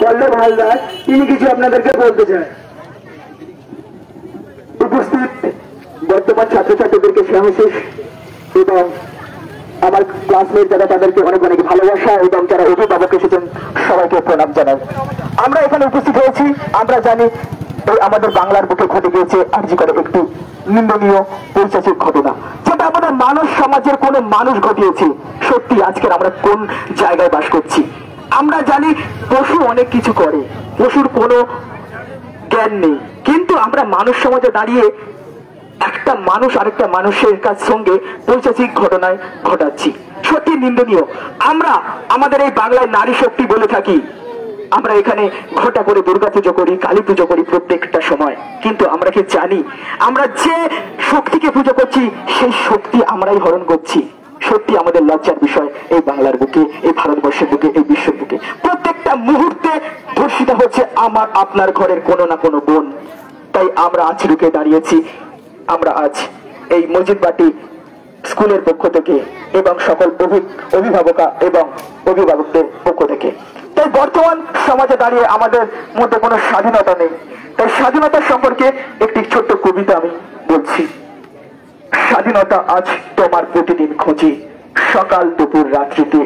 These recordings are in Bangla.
পল্লব হালদার তিনি কিছু আপনাদেরকে বলতে চান। উপস্থিত বর্তমান ছাত্রছাত্রীদেরকে সাহসী এবং আমার ক্লাসমেট যারা তাদেরকে অনেক অনেক ভালোবাসা এবং যারা অভিভাবক এসেছেন সবাইকে প্রণাম জানাই। আমরা এখানে উপস্থিত হয়েছি, আমরা জানি এই আমাদের বাংলার বুকে ঘটে গিয়েছে আরজি করে একটি নিন্দনীয় পৈশাচিক ঘটনা, যেটা আমাদের মানব সমাজের কোনো মানুষ ঘটিয়েছে। সত্যি আজকের আমরা কোন জায়গায় বাস করছি? আমরা জানি পশু অনেক কিছু করে, পশুর কোনো জ্ঞান নেই, কিন্তু আমরা মানুষ সমাজে দাঁড়িয়ে একটা মানুষ আরেকটা মানুষের কাছ সঙ্গে পৈশাচিক ঘটনায় ঘটাচ্ছি। সত্যি নিন্দনীয়। আমরা আমাদের এই বাংলায় নারী শক্তি বলে থাকি, আমরা এখানে ঘটা করে দুর্গা পুজো করি, কালী পুজো করি প্রত্যেকটা সময়, কিন্তু আমরা কি জানি আমরা যে শক্তিকে পুজো করছি সেই শক্তি আমরাই হরণ করছি? সত্যি আমাদের লজ্জার বিষয়। এই বাংলার বুকে, এই ভারতবর্ষের বুকে, এই বিশ্বের বুকে প্রত্যেকটা মুহূর্তে ধর্ষিত হচ্ছে আমার আপনার ঘরের কোনো না কোনো বোন। তাই আমরা আজ রুখে দাঁড়িয়েছি। আমরা আজ এই মসজিদবাটি স্কুলের পক্ষ থেকে এবং সকল অভিভাবকা এবং অভিভাবকদের পক্ষ থেকে, তাই বর্তমান সমাজে দাঁড়িয়ে আমাদের মধ্যে কোনো স্বাধীনতা নেই। তাই স্বাধীনতা সম্পর্কে একটি ছোট্ট কবিতা আমি বলছি। স্বাধীনতা আজ তোমার প্রতিদিন খুঁজি, সকাল দুপুর রাত্রিতে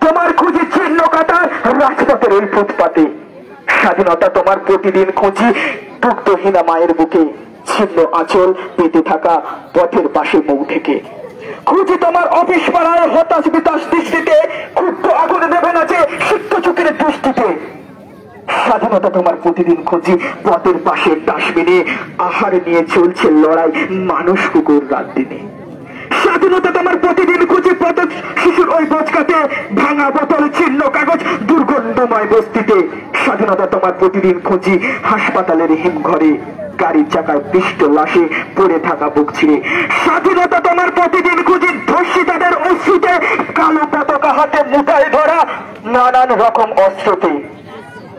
তোমার খুঁজি চিহ্ন কাটা রাজপথের এই ফুটপাতে। স্বাধীনতা তোমার প্রতিদিন খুঁজি দুগ্ধহীনা মায়ের বুকে, ছিন্ন আঁচল পেতে থাকা পথের পাশে মুখ থেকে। খুঁজি তোমার অফিস পাড়ায় হতাশ বিতাস দৃষ্টিতে, ক্ষুব্ধ আগুনে দেবে না যে সিক্ত চোখের দৃষ্টিতে। স্বাধীনতা তোমার প্রতিদিন খুঁজি পথের পাশে ডাস্টবিনে, আহার নিয়ে চলছে লড়াই মানুষ কুকুর রাত দিনে। স্বাধীনতা তোমার প্রতিদিন খুঁজি পথ শিশুর ওই বোঝকাতে, ভাঙা বোতল ছিন্ন কাগজ দুর্গন্ধময় বস্তিতে। স্বাধীনতা তোমার প্রতিদিন খুঁজি হাসপাতালের হিমঘরে, গাড়ির চাকায় পিষ্ট লাশে পড়ে থাকা বুক ছিঁড়ে। স্বাধীনতা তোমার প্রতিদিন খুঁজি ধর্ষিতাদের অশ্রুতে, কালো পতাকা হাতে মুঠায় ধরা নানান রকম অস্ত্রতে।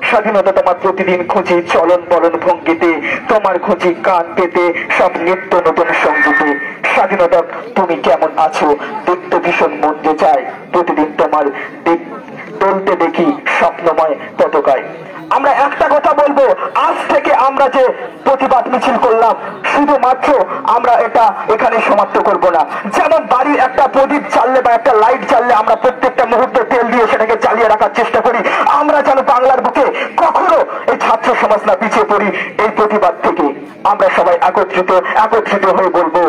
স্বাধীনতা তোমার প্রতিদিন খুঁজি চলন বলন ভঙ্গিতে, তোমার খুঁজি কান পেতে সব নিত্য নতুন সঙ্গীতে। স্বাধীনতা তুমি কেমন আছো দেখতে ভীষণ মন যে চায়, প্রতিদিন তোমার চলতে দেখি স্বপ্নময় পতাকায়। আমরা একটা কথা বলবো, আজ থেকে আমরা যে প্রতিবাদ মিছিল করলাম শুধুমাত্র আমরা এটা এখানে সমাপ্ত করব না। যেমন বাড়ির একটা প্রদীপ জ্বাললে বা একটা লাইট জ্বাললে আমরা প্রত্যেকটা মুহূর্তে তেল দিয়ে সেটাকে জ্বালিয়ে রাখার চেষ্টা করি, আমরা যেন বাংলার বুকে কখনো এই ছাত্র সমাজ না পিছিয়ে পড়ি। এই প্রতিবাদ থেকে আমরা সবাই একত্রিত হয়ে বলবো,